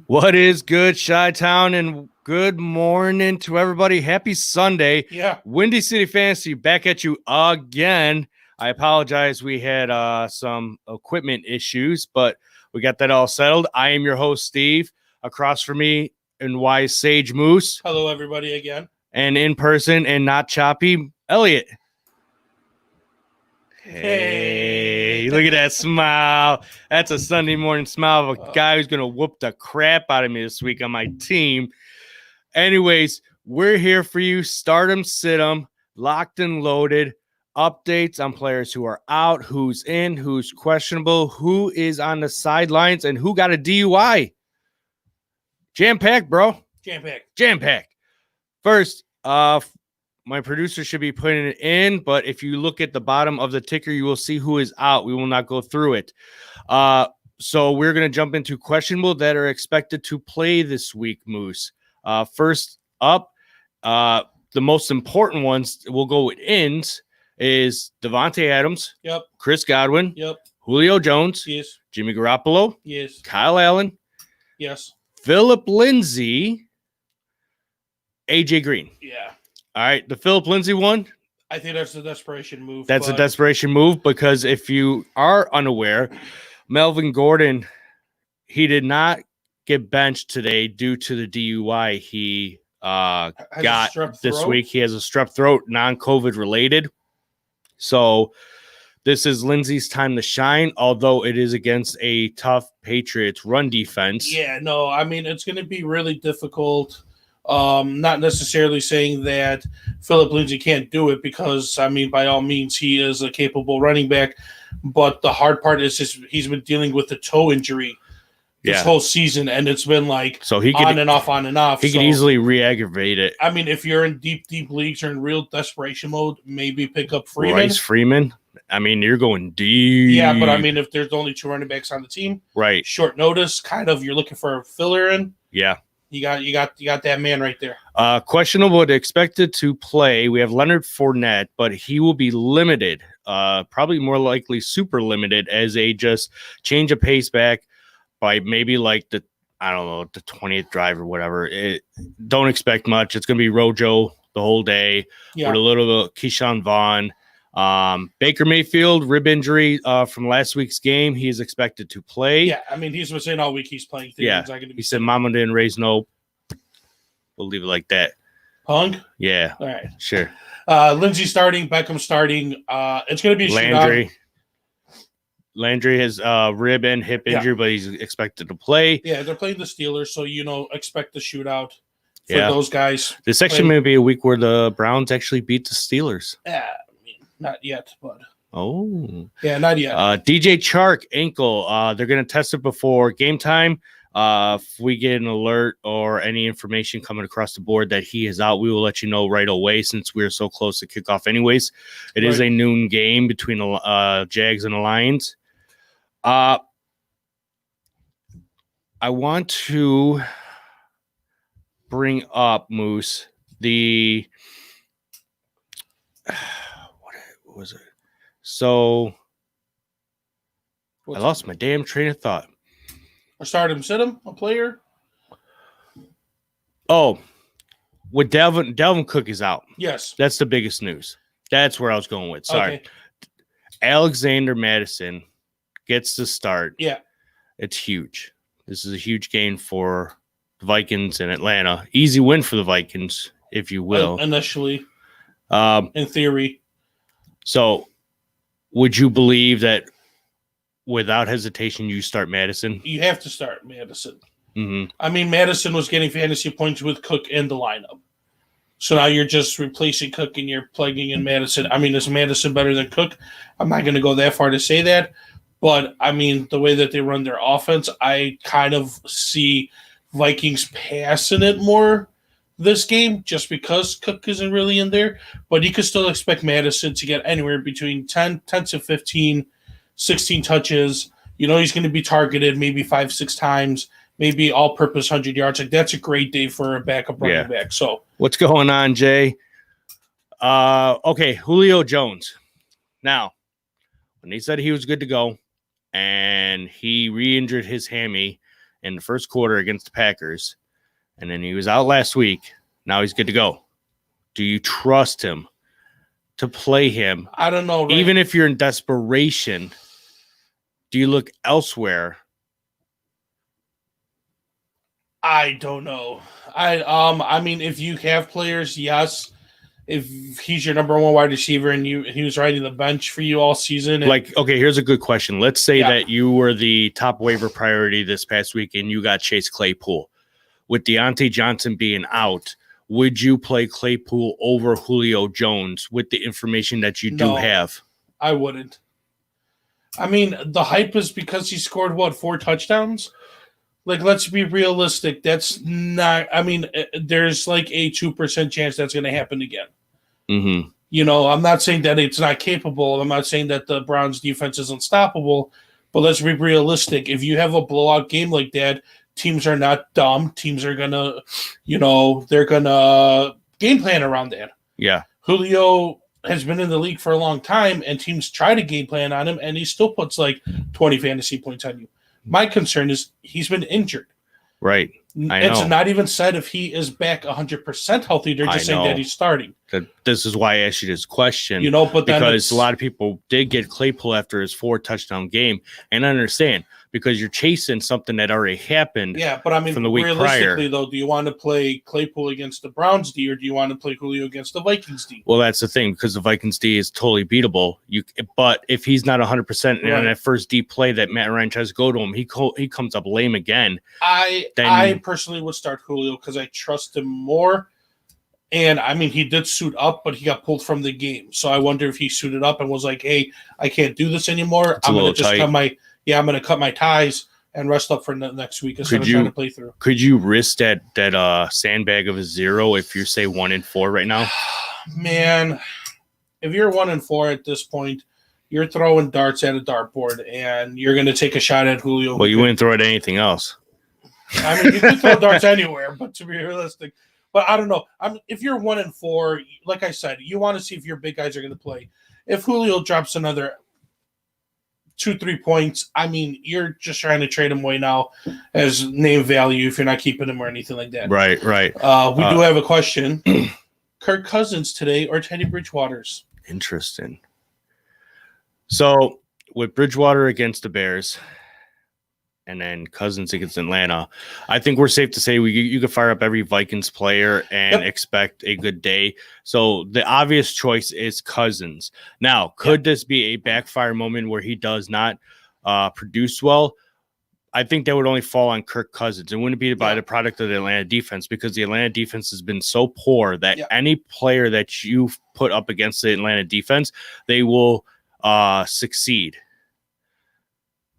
What is good, Chi-Town, and good morning to everybody. Happy Sunday. Yeah. Windy City Fantasy back at you again. I apologize. We had some equipment issues, but we got that all settled. I am your host, Steve. Across from me in Wise Sage Moose. Hello, everybody, again. And in person and not choppy, Elliot. Hey, look at that smile. That's a Sunday morning smile of a guy who's going to whoop the crap out of me this week on my team. Anyways, we're here for you. Start 'em, sit 'em, locked and loaded. Updates on players who are out, who's in, who's questionable, who is on the sidelines, and who got a DUI. Jam-packed, bro. Jam-packed. First, my producer should be putting it in, but if you look at the bottom of the ticker, you will see who is out. We will not go through it. So we're going to jump into questionable that are expected to play this week, Moose. First up, the most important ones, we'll go with ends, is Davante Adams. Yep. Chris Godwin. Yep. Julio Jones. Yes. Jimmy Garoppolo. Yes. Kyle Allen. Yes. Phillip Lindsay. AJ Green. Yeah. All right, the Phillip Lindsay one. I think that's a desperation move. That's a desperation move because if you are unaware, Melvin Gordon, he did not get benched today due to the DUI he got this week. He has a strep throat, non-COVID related. So this is Lindsay's time to shine, although it is against a tough Patriots run defense. Yeah, no, I mean, it's going to be really difficult. Not necessarily saying that Phillip Lindsay can't do it because, I mean, by all means, he is a capable running back. But the hard part is he's been dealing with a toe injury this whole season, and it's been like on and off. He could easily re-aggravate it. I mean, if you're in deep leagues or in real desperation mode, maybe pick up Freeman. Rice Freeman. I mean, you're going deep. Yeah, but I mean, if there's only two running backs on the team, right? Short notice, kind of. You're looking for a filler in. Yeah. You got that man right there. Questionable but expected to play. We have Leonard Fournette, but he will be limited. Probably more likely super limited as a just change of pace back by maybe like the 20th drive or whatever. Don't expect much. It's going to be Rojo the whole day with a little bit of Keyshawn Vaughn. Baker Mayfield, rib injury from last week's game. He is expected to play. Yeah, I mean, he's been saying all week he's playing. He said Mama didn't raise no. We'll leave it like that. Punk? Yeah. All right. Sure. Lindsay starting, Beckham starting. It's going to be a Landry. Landry has rib and hip injury, but he's expected to play. Yeah, they're playing the Steelers, so, expect the shootout for those guys. This actually may be a week where the Browns actually beat the Steelers. Yeah. Not yet, but yeah, not yet. DJ Chark ankle. They're gonna test it before game time. If we get an alert or any information coming across the board that he is out, we will let you know right away. Since we're so close to kickoff, anyways, it is a noon game between the Jags and the Lions. I want to bring up Moose the. Was it? So I lost my damn train of thought. I started him, sit him, a player. Oh, with Dalvin Cook is out. Yes. That's the biggest news. That's where I was going with. Sorry. Okay. Alexander Mattison gets the start. Yeah. It's huge. This is a huge gain for the Vikings in Atlanta. Easy win for the Vikings, if you will. Initially. In theory. So, would you believe that without hesitation you start Madison? You have to start Madison. Mm-hmm. I mean, Madison was getting fantasy points with Cook in the lineup. So now you're just replacing Cook and you're plugging in Madison. I mean, is Madison better than Cook? I'm not going to go that far to say that. But, I mean, the way that they run their offense, I kind of see Vikings passing it more this game just because Cook isn't really in there, but you could still expect Madison to get anywhere between 10 to 15, 16 touches. He's going to be targeted maybe 5-6 times, maybe all-purpose 100 yards. Like, that's a great day for a backup running back. So what's going on, Jay? Okay, Julio Jones. Now, when they said he was good to go and he re-injured his hammy in the first quarter against the Packers, and then he was out last week. Now he's good to go. Do you trust him to play him? I don't know. Right? Even if you're in desperation, do you look elsewhere? I don't know. I mean, if you have players, yes. If he's your number one wide receiver and he was riding the bench for you all season, Okay, here's a good question. Let's say that you were the top waiver priority this past week and you got Chase Claypool. With Deontay Johnson being out, would you play Claypool over Julio Jones with the information that you do have? I wouldn't. I mean, the hype is because he scored 4 touchdowns. Like, let's be realistic. That's not. I mean, there's like a 2% chance that's going to happen again. Mm-hmm. You know, I'm not saying that it's not capable. I'm not saying that the Browns defense is unstoppable, but let's be realistic. If you have a blowout game like that, teams are not dumb. Teams are going to, they're going to game plan around that. Yeah. Julio has been in the league for a long time, and teams try to game plan on him, and he still puts like 20 fantasy points on you. My concern is he's been injured. Right. It's not even said if he is back 100% healthy. They're just saying that he's starting. This is why I asked you this question. But because a lot of people did get Claypool after his 4-touchdown game, and I understand because you're chasing something that already happened. Yeah, but I mean, from the week realistically, prior. though, do you want to play Claypool against the Browns D, or do you want to play Julio against the Vikings D? Well, that's the thing, because the Vikings D is totally beatable. But if he's not 100% on that first deep play that Matt Ryan tries to go to him, he comes up lame again. I personally would start Julio because I trust him more. And I mean, he did suit up, but he got pulled from the game. So I wonder if he suited up and was like, "Hey, I can't do this anymore. I'm going to just I'm going to cut my ties and rest up for next week instead of trying to play through." Could you risk that sandbag of a 0 if you're say 1-4 right now? Man, if you're 1-4 at this point, you're throwing darts at a dartboard, and you're going to take a shot at Julio. Well, you wouldn't throw it at anything else. I mean, you can throw darts anywhere, but to be realistic. But I don't know. If you're 1-4, like I said, you want to see if your big guys are going to play. If Julio drops another 2-3 points, I mean, you're just trying to trade him away now as name value if you're not keeping him or anything like that. Right. We do have a question. Kirk Cousins today or Teddy Bridgewater's? Interesting. So with Bridgewater against the Bears and then Cousins against Atlanta, I think we're safe to say you could fire up every Vikings player and expect a good day. So the obvious choice is Cousins. Now, could this be a backfire moment where he does not produce well? I think that would only fall on Kirk Cousins. It wouldn't be by the product of the Atlanta defense, because the Atlanta defense has been so poor that any player that you put up against the Atlanta defense, they will succeed.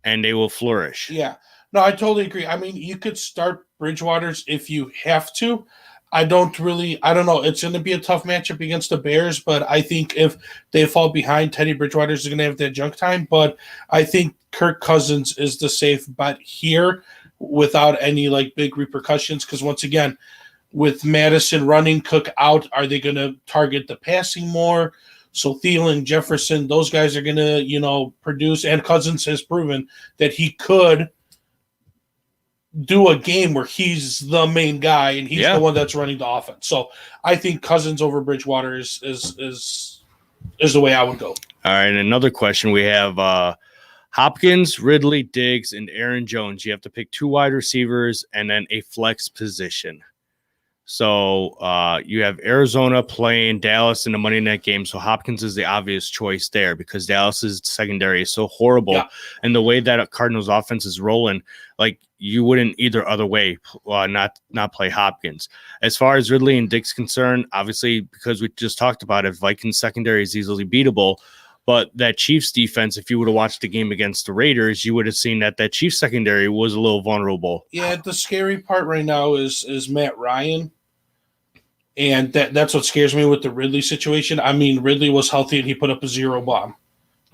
And they will flourish. Yeah. No, I totally agree. I mean, you could start Bridgewater's if you have to. I don't know. It's going to be a tough matchup against the Bears, but I think if they fall behind, Teddy Bridgewater's going to have that junk time. But I think Kirk Cousins is the safe bet here without any big repercussions. Because once again, with Madison running, Cook out, are they going to target the passing more? So Thielen, Jefferson, those guys are going to, produce. And Cousins has proven that he could do a game where he's the main guy and he's the one that's running the offense. So I think Cousins over Bridgewater is the way I would go. All right, and another question we have: Hopkins, Ridley, Diggs, and Aaron Jones. You have to pick 2 wide receivers and then a flex position. So you have Arizona playing Dallas in the Monday night game. So Hopkins is the obvious choice there because Dallas's secondary is so horrible. Yeah. And the way that Cardinals offense is rolling, you wouldn't either other way not play Hopkins. As far as Ridley and Diggs concerned, obviously, because we just talked about it, Vikings secondary is easily beatable. But that Chiefs defense, if you would have watched the game against the Raiders, you would have seen that Chiefs secondary was a little vulnerable. Yeah, the scary part right now is Matt Ryan. And that's what scares me with the Ridley situation. I mean, Ridley was healthy and he put up a 0 bomb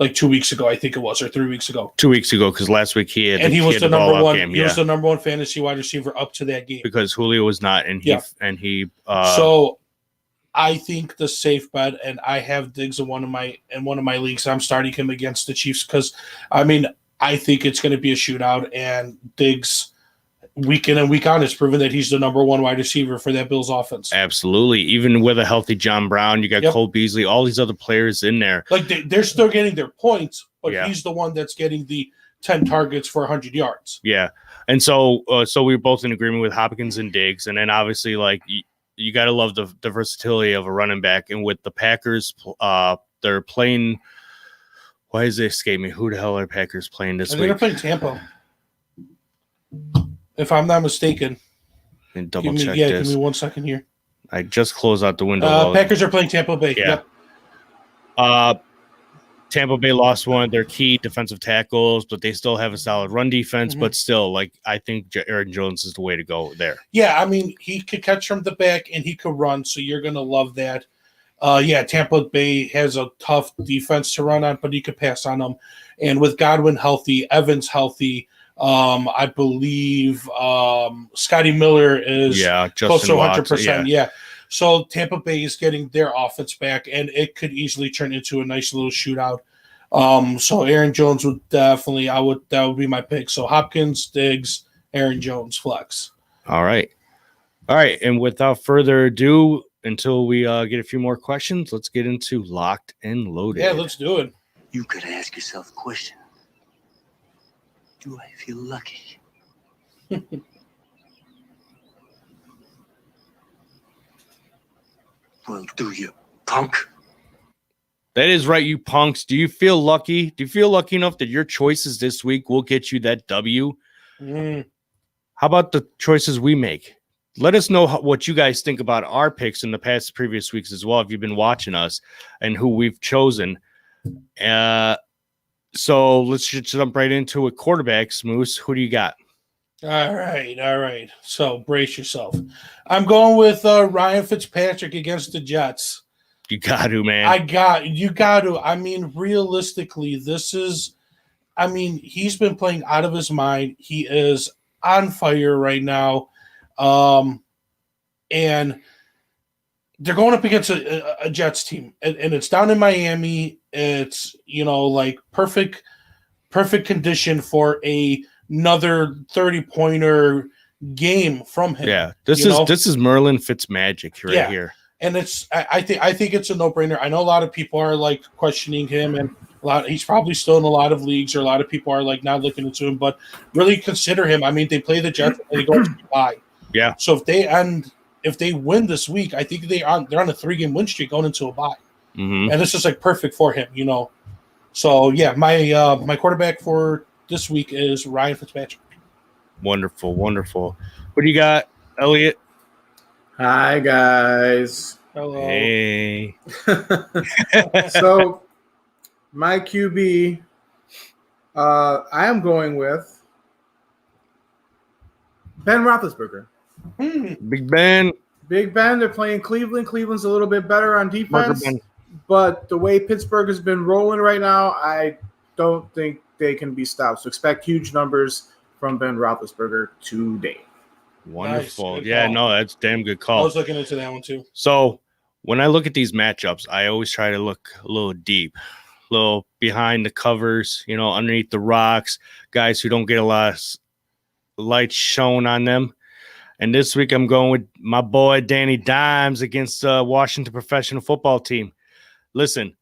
2 weeks ago, I think it was, or 3 weeks ago. 2 weeks ago, because last week he was the number one. Game. He was the number one fantasy wide receiver up to that game because Julio was not, and he. So I think the safe bet, and I have Diggs in one of my leagues. I'm starting him against the Chiefs because, I mean, I think it's going to be a shootout, and Diggs week in and week out has proven that he's the number one wide receiver for that Bills offense. Absolutely. Even with a healthy John Brown, you got Cole Beasley, all these other players in there. Like they're still getting their points, but Yeah. he's the one that's getting the 10 targets for 100 yards. Yeah. And so we were both in agreement with Hopkins and Diggs. And then obviously, like, you got to love the versatility of a running back. And with the Packers, they're playing. Why does it escape me? Who the hell are Packers playing this week? They're playing Tampa, if I'm not mistaken. And double check this. this. Give me 1 second here. I just closed out the window. Packers are playing Tampa Bay. Yeah. Yep. Tampa Bay lost one of their key defensive tackles, but they still have a solid run defense. Mhm. But still, like, I think Aaron Jones is the way to go there. Yeah, I mean, he could catch from the back and he could run, so you're going to love that. Tampa Bay has a tough defense to run on, but he could pass on them. And with Godwin healthy, Evans healthy, I believe Scotty Miller is close to 100%. Yeah. So Tampa Bay is getting their offense back, and it could easily turn into a nice little shootout. So Aaron Jones would that would be my pick. So Hopkins, Diggs, Aaron Jones, flex. All right. And without further ado, until we get a few more questions, let's get into Locked and Loaded. Yeah, let's do it. You could ask yourself a question. Do I feel lucky? Well, do you, punk? That is right, you punks. Do you feel lucky? Do you feel lucky enough that your choices this week will get you that W? How about the choices we make? Let us know what you guys think about our picks in the previous weeks as well, if you've been watching us, and who we've chosen. So let's just jump right into it. Quarterbacks, Moose, who do you got? All right. So brace yourself. I'm going with Ryan Fitzpatrick against the Jets. You got to, man. You got to. I mean, realistically, he's been playing out of his mind. He is on fire right now. And they're going up against a Jets team, and it's down in Miami. It's, like perfect condition for another 30-pointer game from him. Yeah, this is Merlin Fitzmagic right here. And I think it's a no-brainer. I know a lot of people are like questioning him, and he's probably still in a lot of leagues, or a lot of people are like not looking into him, but really consider him. I mean, they play the Jets and they go to bye. Yeah. So if they win this week, I think they're on a 3-game win streak going into a bye. Mm-hmm. And this is like perfect for him, So yeah, my quarterback for this week is Ryan Fitzpatrick. Wonderful. What do you got, Elliot? Hi guys. Hello. Hey. So my QB, I am going with Ben Roethlisberger. Big Ben. They're playing Cleveland. Cleveland's a little bit better on defense, but the way Pittsburgh has been rolling right now, I don't think they can be stopped. So expect huge numbers from Ben Roethlisberger today. Wonderful. Nice. Yeah, no, that's a damn good call. I was looking into that one too. So when I look at these matchups, I always try to look a little deep, a little behind the covers, underneath the rocks, guys who don't get a lot of light shown on them. And this week I'm going with my boy Danny Dimes against the Washington professional football team. Listen,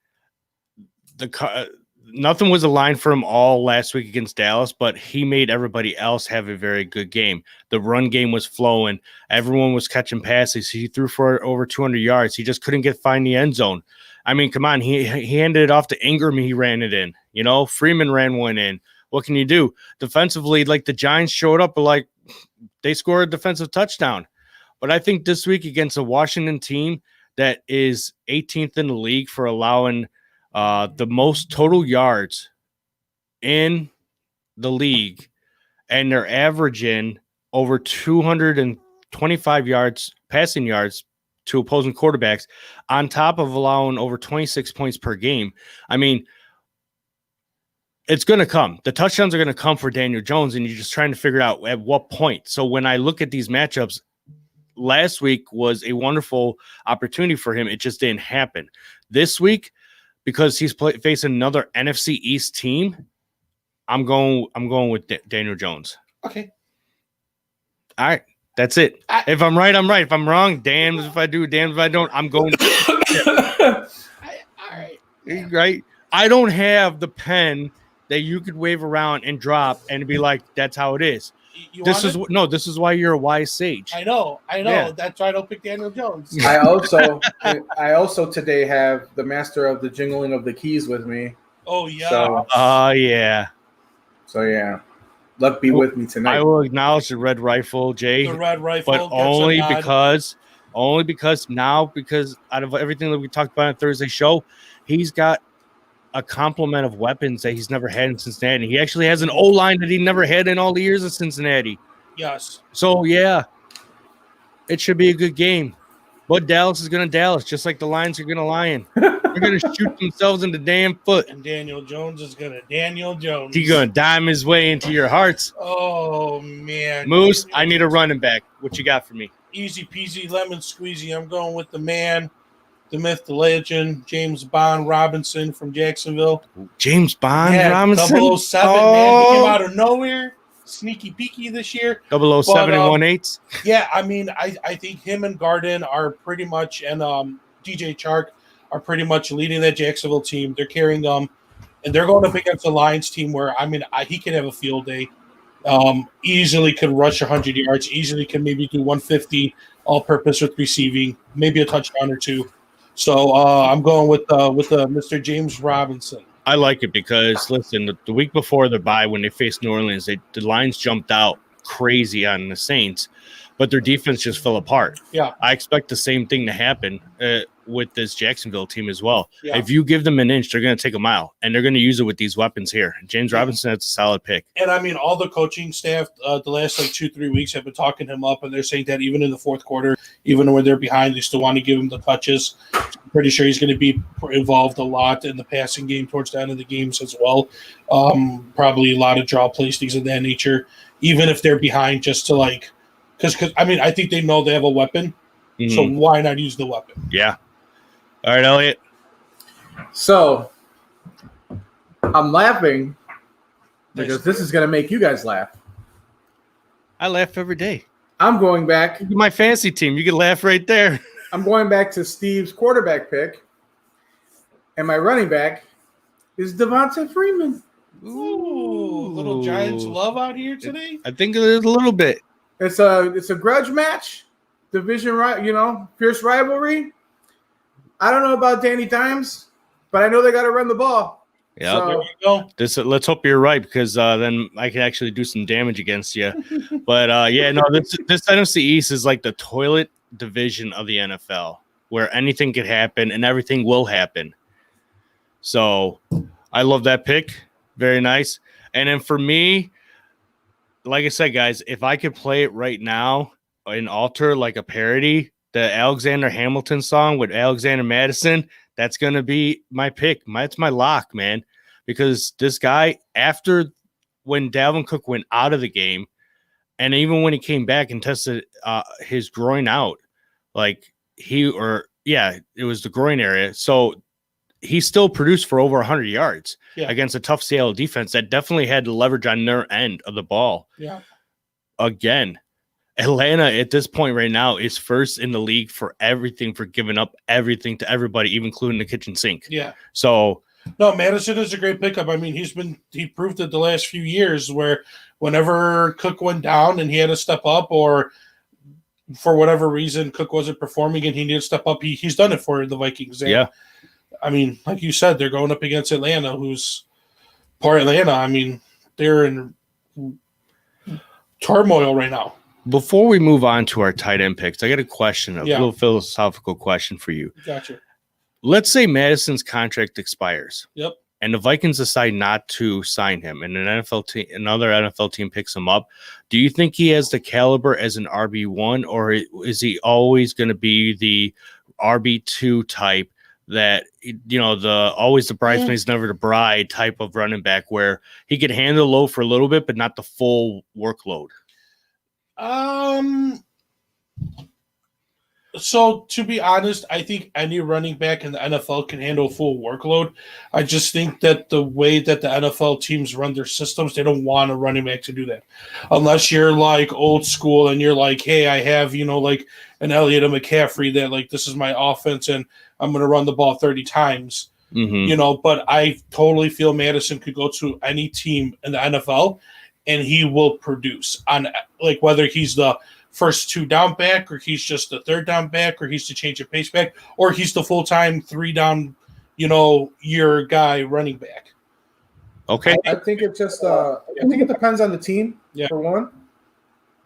nothing was aligned for him all last week against Dallas, but he made everybody else have a very good game. The run game was flowing. Everyone was catching passes. He threw for over 200 yards. He just couldn't find the end zone. I mean, come on. He handed it off to Ingram. He ran it in. Freeman ran one in. What can you do? Defensively, like the Giants showed up, but like they scored a defensive touchdown. But I think this week against a Washington team that is 18th in the league for allowing the most total yards in the league, and they're averaging over 225 yards, passing yards to opposing quarterbacks, on top of allowing over 26 points per game. I mean, it's going to come. The touchdowns are going to come for Daniel Jones, and you're just trying to figure out at what point. So when I look at these matchups, last week was a wonderful opportunity for him. It just didn't happen. This week, because he's facing another NFC East team, I'm going with Daniel Jones. Okay. All right. That's it. If I'm right, I'm right. If I'm wrong, damn if I do, damn if I don't. I'm going. All right. Right? I don't have the pen that you could wave around and drop and be like, that's how it is. This is why you're a wise sage. I know. Yeah. That's why I don't pick Daniel Jones. I also today have the master of the jingling of the keys with me. Oh yeah. So yeah. Luck be with me tonight. I will acknowledge the red rifle, Jay. The red rifle, but only because out of everything that we talked about on Thursday show, he's got a complement of weapons that he's never had in Cincinnati. He actually has an O-line that he never had in all the years of Cincinnati. Yes. So yeah, it should be a good game. But Dallas is going to Dallas, just like the Lions are going to Lion. They're going to shoot themselves in the damn foot. And Daniel Jones is going to Daniel Jones. He's going to dime his way into your hearts. Oh man, Moose, I need a running back. What you got for me? Easy peasy lemon squeezy. I'm going with the man, the myth, the legend, James Bond Robinson from Jacksonville. James Bond Robinson? 007, man. He came out of nowhere. Sneaky peeky this year. 007 and 1/8. Yeah, I mean, I think him and Garden are pretty much, and DJ Chark are pretty much leading that Jacksonville team. They're carrying them, and they're going up against the Lions team where, I mean, he could have a field day. Easily could rush 100 yards, easily can maybe do 150 all-purpose with receiving, maybe a touchdown or two. So I'm going with Mr. James Robinson. I like it because, listen, the week before the bye, when they faced New Orleans, the Lions jumped out crazy on the Saints, but their defense just fell apart. Yeah. I expect the same thing to happen with this Jacksonville team as well. Yeah. If you give them an inch, they're going to take a mile, and they're going to use it with these weapons here. James Robinson, that's a solid pick. And, I mean, all the coaching staff the last, 2-3 weeks have been talking him up, and they're saying that even in the fourth quarter, even when they're behind, they still want to give him the touches. I'm pretty sure he's going to be involved a lot in the passing game towards the end of the games as well. Probably a lot of draw plays, things of that nature, even if they're behind, just to, because, I mean, I think they know they have a weapon, so why not use the weapon? Yeah. All right, Elliot. So I'm laughing because this is going to make you guys laugh. I laugh every day. I'm going back. My fantasy team. You can laugh right there. I'm going back to Steve's quarterback pick. And my running back is Devonta Freeman. Ooh, little Giants love out here today. I think it is a little bit. It's a grudge match, division, fierce rivalry. I don't know about Danny Dimes, but I know they got to run the ball. Yeah, So, There you go. let's hope you're right because then I can actually do some damage against you. But this NFC East is like the toilet division of the NFL, where anything could happen and everything will happen. So I love that pick. Very nice. And then for me, like I said, guys, if I could play it right now and alter like a parody, the Alexander Hamilton song with Alexander Madison, that's going to be my pick. It's my lock, man, because this guy, after when Dalvin Cook went out of the game, and even when he came back and tested his groin out, it was the groin area. So he still produced for over 100 yards against a tough Seattle defense that definitely had to leverage on their end of the ball. Yeah. Again, Atlanta at this point right now is first in the league for everything, for giving up everything to everybody, even including the kitchen sink. Yeah. So no, Madison is a great pickup. I mean, he proved it the last few years where whenever Cook went down and he had to step up, or for whatever reason Cook wasn't performing and he needed to step up, he's done it for the Vikings. And, yeah. I mean, like you said, they're going up against Atlanta, who's poor Atlanta. I mean, they're in turmoil right now. Before we move on to our tight end picks, I got a little philosophical question for you. Gotcha. Let's say Madison's contract expires. Yep. And the Vikings decide not to sign him, and another NFL team picks him up. Do you think he has the caliber as an RB1, or is he always going to be the RB2 type that, always the bridesmaids, never the bride type of running back where he could handle low for a little bit, but not the full workload? So to be honest, I think any running back in the NFL can handle full workload. I just think that the way that the NFL teams run their systems, they don't want a running back to do that. Unless you're like old school and you're like, hey, I have, like an Elliott and McCaffrey that like this is my offense and I'm gonna run the ball 30 times. But I totally feel Madison could go to any team in the NFL and he will produce on like whether he's the first 2 down back, or he's just the 3rd down back, or he's the change of pace back, or he's the full-time 3 down, your guy running back. Okay. I think it just I think it depends on the team for one.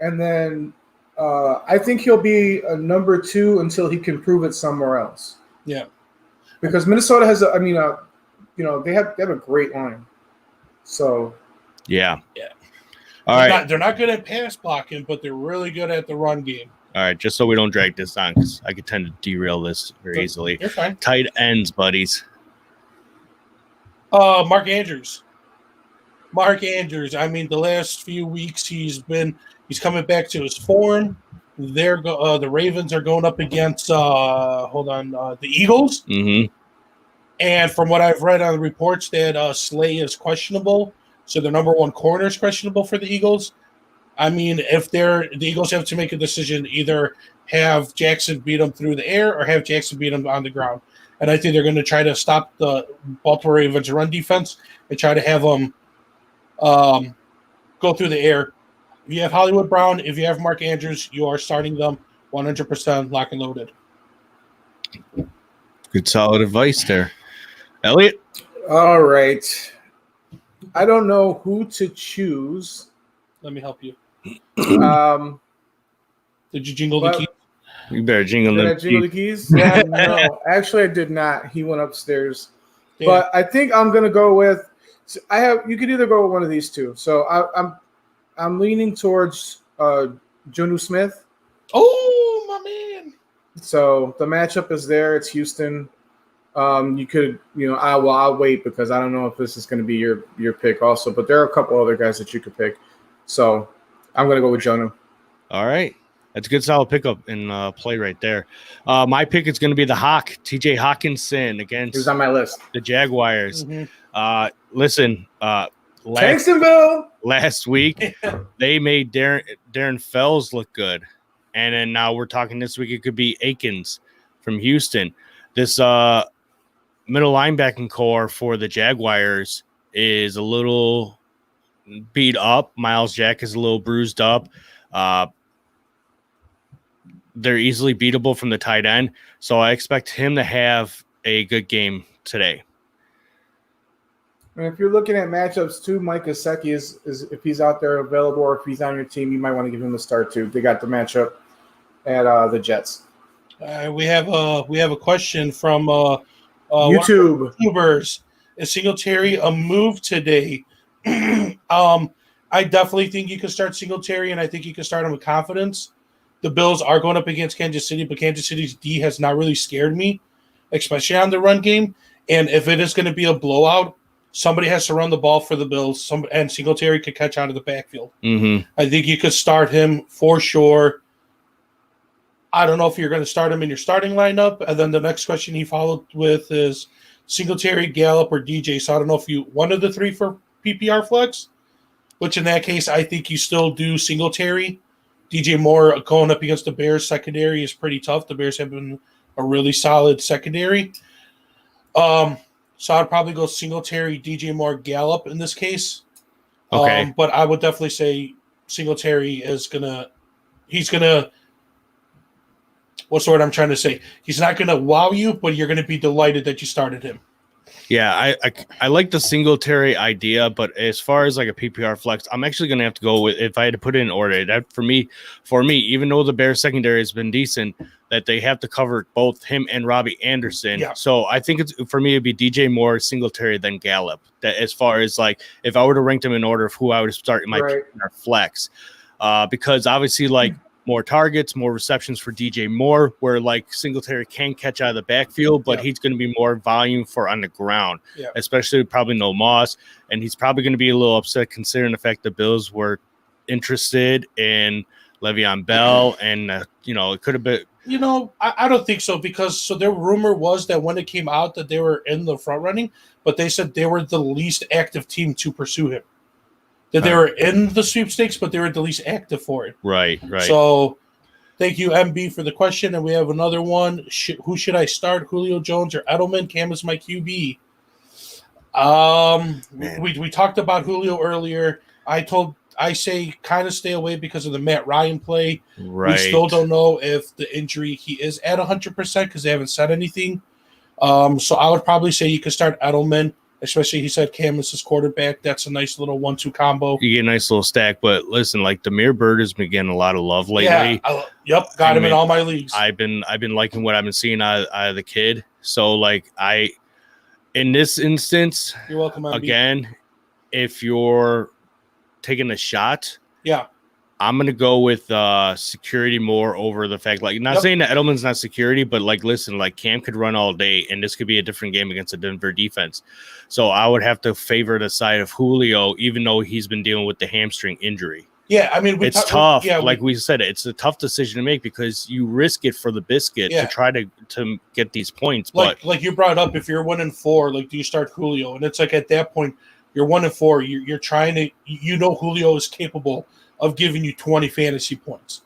And then I think he'll be a number 2 until he can prove it somewhere else. Yeah. Because Minnesota has they have a great line. So Yeah. Yeah. All right. They're not good at pass blocking, but they're really good at the run game. All right. Just so we don't drag this on, because I could tend to derail this very easily. You're fine. Tight ends, buddies. Mark Andrews. Mark Andrews. I mean, the last few weeks he's coming back to his form. The Ravens are going up against the Eagles. Mm-hmm. And from what I've read on the reports that Slay is questionable. So the number 1 corner is questionable for the Eagles. I mean, if the Eagles have to make a decision, either have Jackson beat them through the air or have Jackson beat them on the ground. And I think they're going to try to stop the Baltimore Ravens run defense and try to have them go through the air. If you have Hollywood Brown, if you have Mark Andrews, you are starting them 100% lock and loaded. Good solid advice there. Elliot? All right. I don't know who to choose. Let me help you. Um, Did you jingle the key? You better jingle did I them. jingle the keys? No, actually, I did not. He went upstairs. Yeah. But I think I'm gonna go with. You could either go with one of these two. So I'm leaning towards Jonnu Smith. Oh my man! So the matchup is there. It's Houston. You could, I'll wait because I don't know if this is going to be your pick also, but there are a couple other guys that you could pick. So I'm going to go with Jonnu. All right. That's a good solid pickup and play right there. My pick is going to be the Hawk, TJ Hawkinson against He was on my list. the Jaguars. Mm-hmm. Listen, last week they made Darren Fells look good. And then now we're talking this week, it could be Akins from Houston. This middle linebacking core for the Jaguars is a little beat up. Miles Jack is a little bruised up. They're easily beatable from the tight end. So I expect him to have a good game today. And if you're looking at matchups too, Mike Gesicki is if he's out there available or if he's on your team, you might want to give him the start too. They got the matchup at the Jets. We have a question from YouTube. YouTubers. Is Singletary a move today? I definitely think you can start Singletary, and I think you can start him with confidence. The Bills are going up against Kansas City, but Kansas City's D has not really scared me, especially on the run game. And if it is going to be a blowout, somebody has to run the ball for the Bills, and Singletary could catch out of the backfield. Mm-hmm. I think you could start him for sure. I don't know if you're going to start him in your starting lineup. And then the next question he followed with is Singletary, Gallup, or DJ. So I don't know if you one of the three for PPR flex, which in that case, I think you still do Singletary. DJ Moore going up against the Bears secondary is pretty tough. The Bears have been a really solid secondary. So I'd probably go Singletary, DJ Moore, Gallup in this case. Okay. But I would definitely say Singletary is he's going to, what's the word I'm trying to say? He's not going to wow you, but you're going to be delighted that you started him. Yeah, I like the Singletary idea, but as far as like a PPR flex, I'm actually going to have to go with, if I had to put it in order, that for me, even though the Bears secondary has been decent, that they have to cover both him and Robbie Anderson. Yeah. So I think for me, it'd be DJ Moore, Singletary, then Gallup. That as far as like, if I were to rank them in order of who I would start in my PPR flex, because obviously like, more targets, more receptions for DJ Moore, where like Singletary can catch out of the backfield, but he's going to be more volume for on the ground, especially probably no Moss. And he's probably going to be a little upset considering the fact the Bills were interested in Le'Veon Bell, and it could have been. I don't think so because their rumor was that when it came out that they were in the front running, but they said they were the least active team to pursue him. That they were in the sweepstakes, but they were the least active for it. Right. So thank you, MB, for the question. And we have another one. Who should I start, Julio Jones or Edelman? Cam is my QB. We talked about Julio earlier. I say kind of stay away because of the Matt Ryan play. Right. We still don't know if the injury he is at 100% because they haven't said anything. So I would probably say you could start Edelman, especially he said Cam is his quarterback. That's a nice little 1-2 combo. You get a nice little stack, but listen, like Damiere Byrd has been getting a lot of love lately. Yeah, got him in all my leagues. I've been liking what I've been seeing out of the kid. So like in this instance, you're welcome, MB. Again, if you're taking a shot, yeah, I'm gonna go with security more over the fact, like, not saying that Edelman's not security, but like, listen, like Cam could run all day, and this could be a different game against the Denver defense. So I would have to favor the side of Julio, even though he's been dealing with the hamstring injury. Yeah, I mean, it's tough. Like we said, it's a tough decision to make because you risk it for the biscuit to try to get these points. Like you brought up, if you're 1-4, like, do you start Julio? And it's like at that point, you're 1-4. You're trying to, Julio is capable of giving you 20 fantasy points.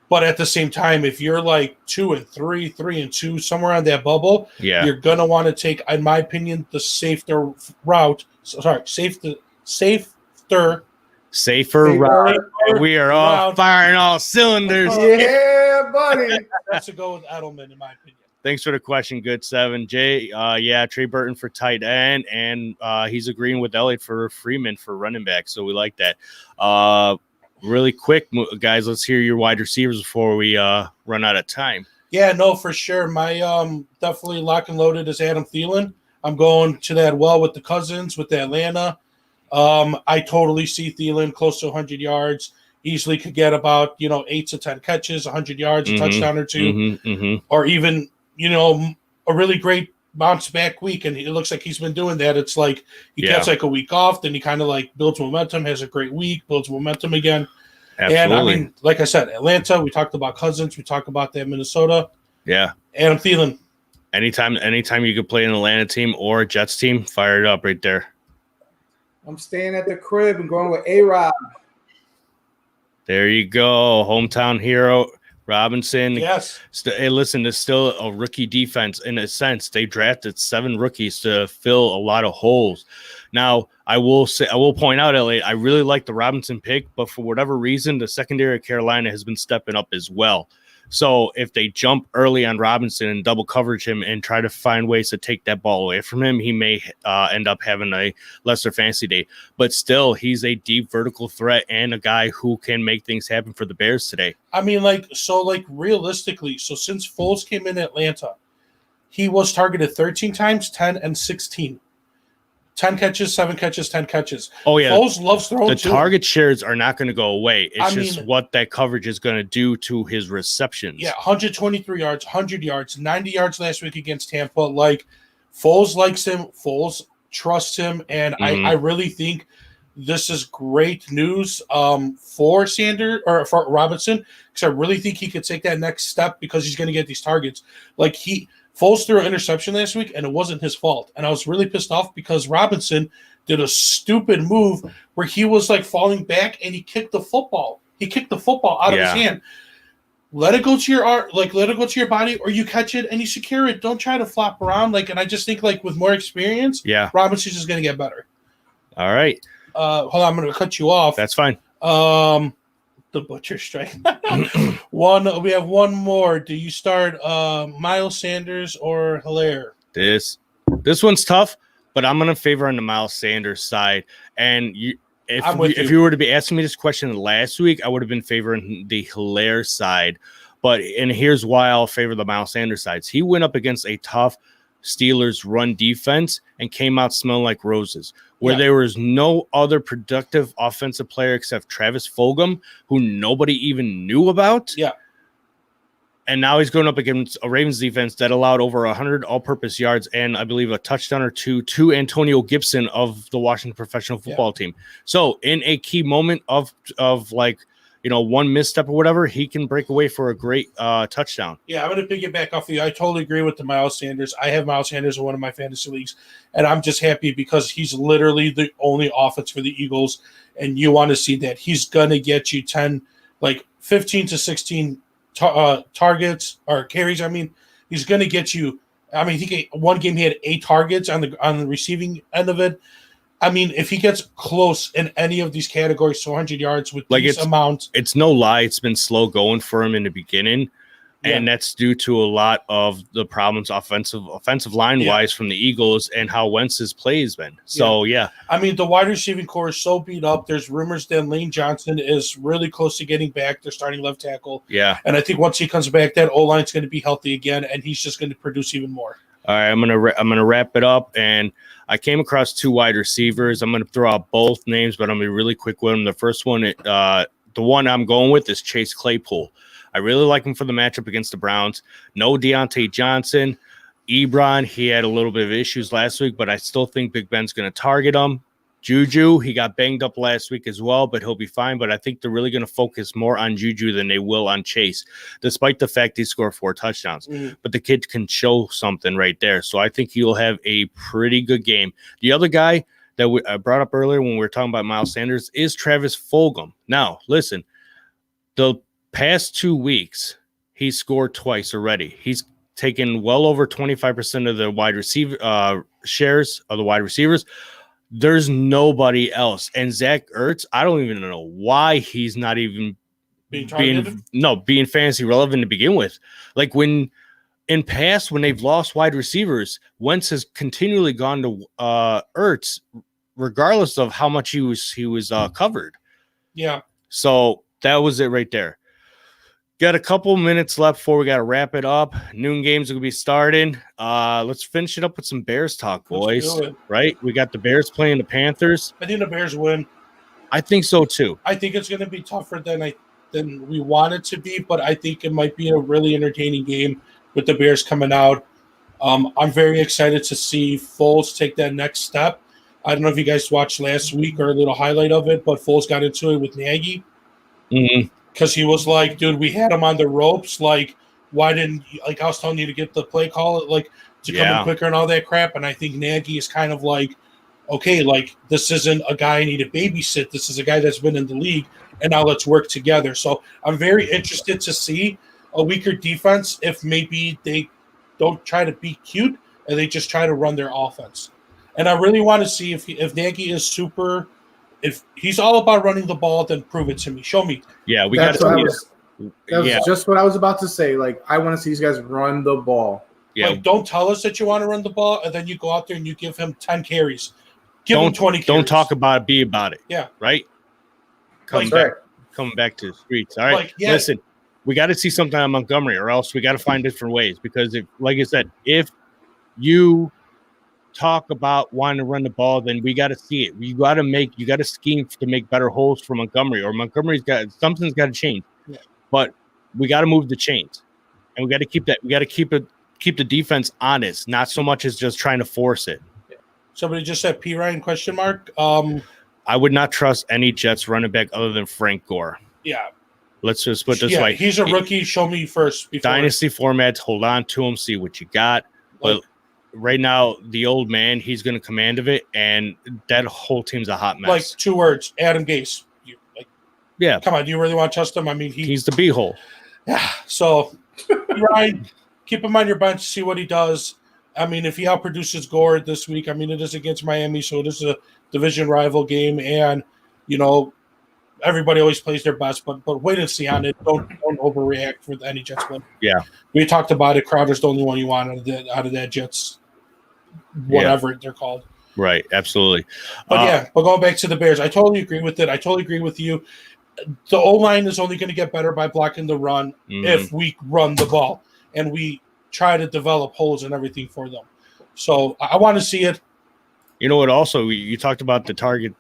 But at the same time, if you're like 2-3, 3-2, somewhere on that bubble, you're gonna want to take, in my opinion, the safer route. Safer route. We are all firing all cylinders. Yeah, buddy. Let's go with Edelman, in my opinion. Thanks for the question, good 7. Jay, Trey Burton for tight end, and he's agreeing with Elliott for Freeman for running back, so we like that. Really quick, guys, let's hear your wide receivers before we run out of time. Yeah, no, for sure. My definitely lock and loaded is Adam Thielen. I'm going to that well with the Cousins, with the Atlanta. I totally see Thielen close to 100 yards. Easily could get about 8 to 10 catches, 100 yards, a touchdown or two, or even a really great bounce back week. And it looks like he's been doing that. It's like he gets like a week off, then he kind of like builds momentum, has a great week, builds momentum again. Absolutely. And I mean, like I said, Atlanta. We talked about Cousins. We talked about that Minnesota. Yeah, Adam Thielen. Anytime you could play an Atlanta team or a Jets team, fire it up right there. I'm staying at the crib and going with A-Rob. There you go. Hometown hero, Robinson. Yes. Hey, listen, there's still a rookie defense in a sense. They drafted 7 rookies to fill a lot of holes. Now, I will point out, Elliot, I really like the Robinson pick, but for whatever reason, the secondary of Carolina has been stepping up as well. So if they jump early on Robinson and double coverage him and try to find ways to take that ball away from him, he may end up having a lesser fantasy day. But still, he's a deep vertical threat and a guy who can make things happen for the Bears today. I mean, realistically, so since Foles came in Atlanta, he was targeted 13 times, 10 and 16. 10 catches, 7 catches, 10 catches. Oh, yeah. Foles loves throwing. The target shares are not going to go away. It's just what that coverage is going to do to his receptions. Yeah, 123 yards, 100 yards, 90 yards last week against Tampa. Like, Foles likes him. Foles trusts him. And I really think this is great news for Sanders or for Robinson, because I really think he could take that next step because he's going to get these targets. Like, Foles threw an interception last week, and it wasn't his fault. And I was really pissed off because Robinson did a stupid move where he was like falling back and he kicked the football. He kicked the football out of his hand. Let it go to your let it go to your body, or you catch it and you secure it. Don't try to flop around. And I just think with more experience, Robinson's just gonna get better. All right. Hold on, I'm gonna cut you off. That's fine. The butcher strike. We have one more. Do you start Miles Sanders or Hilaire? This one's tough, but I'm gonna favor on the Miles Sanders side. And if you were to be asking me this question last week, I would have been favoring the Hilaire side. And here's why I'll favor the Miles Sanders sides. He went up against a tough Steelers run defense and came out smelling like roses, where there was no other productive offensive player except Travis Fulgham, who nobody even knew about. Yeah. And now he's going up against a Ravens defense that allowed over 100 all-purpose yards and I believe a touchdown or two to Antonio Gibson of the Washington Professional Football Team. So in a key moment of like one misstep or whatever, he can break away for a great touchdown. Yeah, I'm going to piggyback off of you. I totally agree with the Miles Sanders. I have Miles Sanders in one of my fantasy leagues, and I'm just happy because he's literally the only offense for the Eagles, and you want to see that. He's going to get you 15 to 16 targets or carries. I mean, he's going to get you. I mean, one game he had 8 targets on the receiving end of it. I mean, if he gets close in any of these categories, 100 yards with these amounts. It's no lie. It's been slow going for him in the beginning, and that's due to a lot of the problems offensive line-wise from the Eagles and how Wentz's play has been. So, I mean, the wide receiving core is so beat up. There's rumors that Lane Johnson is really close to getting back. They're starting left tackle. Yeah. And I think once he comes back, that O-line's going to be healthy again, and he's just going to produce even more. All right, I'm gonna wrap it up, and I came across 2 wide receivers. I'm gonna throw out both names, but I'm gonna be really quick with them. The first one, the one I'm going with is Chase Claypool. I really like him for the matchup against the Browns. No Deontay Johnson, Ebron. He had a little bit of issues last week, but I still think Big Ben's gonna target him. Juju, he got banged up last week as well, but he'll be fine. But I think they're really going to focus more on Juju than they will on Chase, despite the fact he scored 4 touchdowns. Mm-hmm. But the kid can show something right there. So I think he'll have a pretty good game. The other guy that I brought up earlier when we were talking about Miles Sanders is Travis Fulgham. Now, listen, the past 2 weeks, he scored twice already. He's taken well over 25% of the wide receiver shares of the wide receivers. There's nobody else. And Zach Ertz, I don't even know why he's not even being fantasy relevant to begin with. Like when they've lost wide receivers, Wentz has continually gone to Ertz, regardless of how much he was covered. Yeah. So that was it right there. Got a couple minutes left before we got to wrap it up. Noon games will be starting. Let's finish it up with some Bears talk, boys. Right? We got the Bears playing the Panthers. I think the Bears win. I think so too. I think it's going to be tougher than we want it to be, but I think it might be a really entertaining game with the Bears coming out. I'm very excited to see Foles take that next step. I don't know if you guys watched last week or a little highlight of it, but Foles got into it with Nagy. Mm-hmm. Because he was like, dude, we had him on the ropes. Like, why didn't I was telling you to get the play call, to come in quicker and all that crap. And I think Nagy is kind of like, okay, like this isn't a guy I need to babysit. This is a guy that's been in the league, and now let's work together. So I'm very interested to see a weaker defense if maybe they don't try to be cute and they just try to run their offense. And I really want to see if Nagy is super. If he's all about running the ball, then prove it to me. Show me. Yeah, we got to. That was just what I was about to say. Like, I want to see these guys run the ball. Yeah. Like, don't tell us that you want to run the ball, and then you go out there and you give him 10 carries. Give him 20 carries. Don't talk about it. Be about it. Yeah. Right? Coming back to the streets. All right. Listen, we got to see something on Montgomery, or else we got to find different ways. Because, like I said, if you talk about wanting to run the ball, then we got to see it. You got to scheme to make better holes for Montgomery, or something's got to change. Yeah. But we got to move the chains, and we got to keep that. We got to keep the defense honest, not so much as just trying to force it. Yeah. Somebody just said P. Ryan ? I would not trust any Jets running back other than Frank Gore. Yeah. Let's just put this way. He's a rookie. Show me first. Dynasty formats. Hold on to him. See what you got. But right now, the old man, he's going to command of it, and that whole team's a hot mess. Like 2 words, Adam Gase. Yeah. Come on, do you really want to trust him? I mean, he's the beehole. Yeah. So, Ryan, keep him on your bench, see what he does. I mean, if he outproduces Gore this week, I mean, it is against Miami, so it is a division rival game, and, everybody always plays their best, but wait and see on it. Don't overreact with any Jets win. Yeah. We talked about it. Crowder's the only one you want out of that Jets, whatever they're called. Right, absolutely. But going back to the Bears, I totally agree with it. I totally agree with you. The O-line is only going to get better by blocking the run if we run the ball and we try to develop holes and everything for them. So I want to see it. You know what? Also, you talked about the target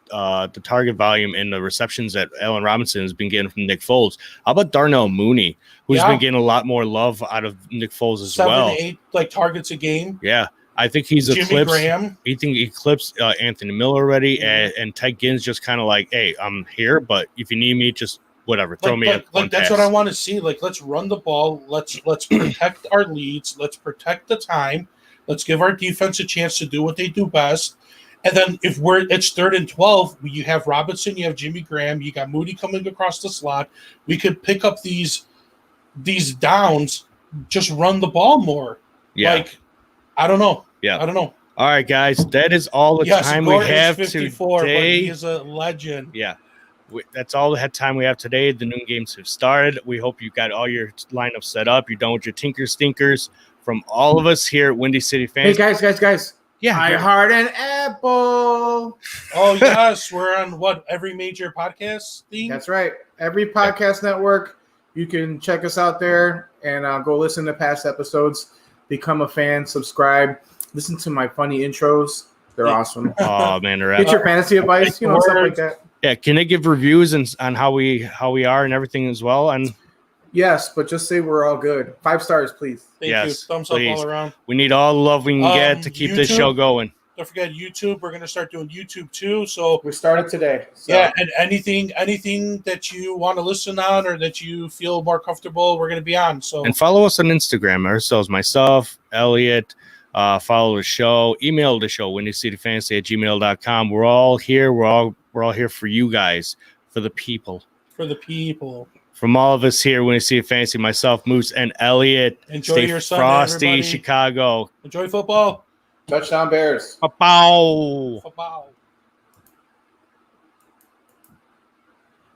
volume and the receptions that Allen Robinson has been getting from Nick Foles. How about Darnell Mooney, who's been getting a lot more love out of Nick Foles as 7 to 8 targets a game. Yeah, I think he's Jimmy eclipsed. Graham. He eclipsed Anthony Miller already, and Ted Ginn's just kind of like, hey, I'm here, but if you need me, just whatever. Throw me a one that's pass. what I want to see. Like, let's run the ball. Let's protect our leads. Let's protect the time. Let's give our defense a chance to do what they do best. And then if it's 3rd and 12, you have Robinson, you have Jimmy Graham, you got Moody coming across the slot. We could pick up these downs, just run the ball more. Yeah. Like, I don't know. Yeah. I don't know. All right, guys. That is all the time we Gordon is have 54, today. but he is a legend. Yeah. That's all the time we have today. The noon games have started. We hope you got all your lineups set up. You're done with your tinker stinkers. From all of us here at Windy City Hey, Fans. guys. Yeah. I heart an apple. Oh, yes. We're on every major podcast thing? That's right. Every podcast network, you can check us out there and go listen to past episodes. Become a fan, subscribe, listen to my funny intros. They're awesome. Oh man, they're Get your fantasy advice, stuff like that. Yeah, can they give reviews on how we are and everything as well? And Yes, but just say we're all good. 5 stars, please. Thank Yes, you. Thumbs please. up all around. we need all the love we can get to keep this YouTube? show going. Don't forget YouTube. We're going to start doing YouTube too. So We started today. So. yeah, and anything that you want to listen on or that you feel more comfortable, we're going to be on. So And follow us on Instagram ourselves, myself, Elliot. Follow the show. Email the show, windycityfantasy@gmail.com. We're all here. We're all here for you guys, for the people. for the people, From all of us here, Windy City Fantasy, myself, Moose, and Elliot. enjoy Stay your Sunday, frosty, everybody. Chicago. Enjoy football. Touchdown Bears. Pow. Football.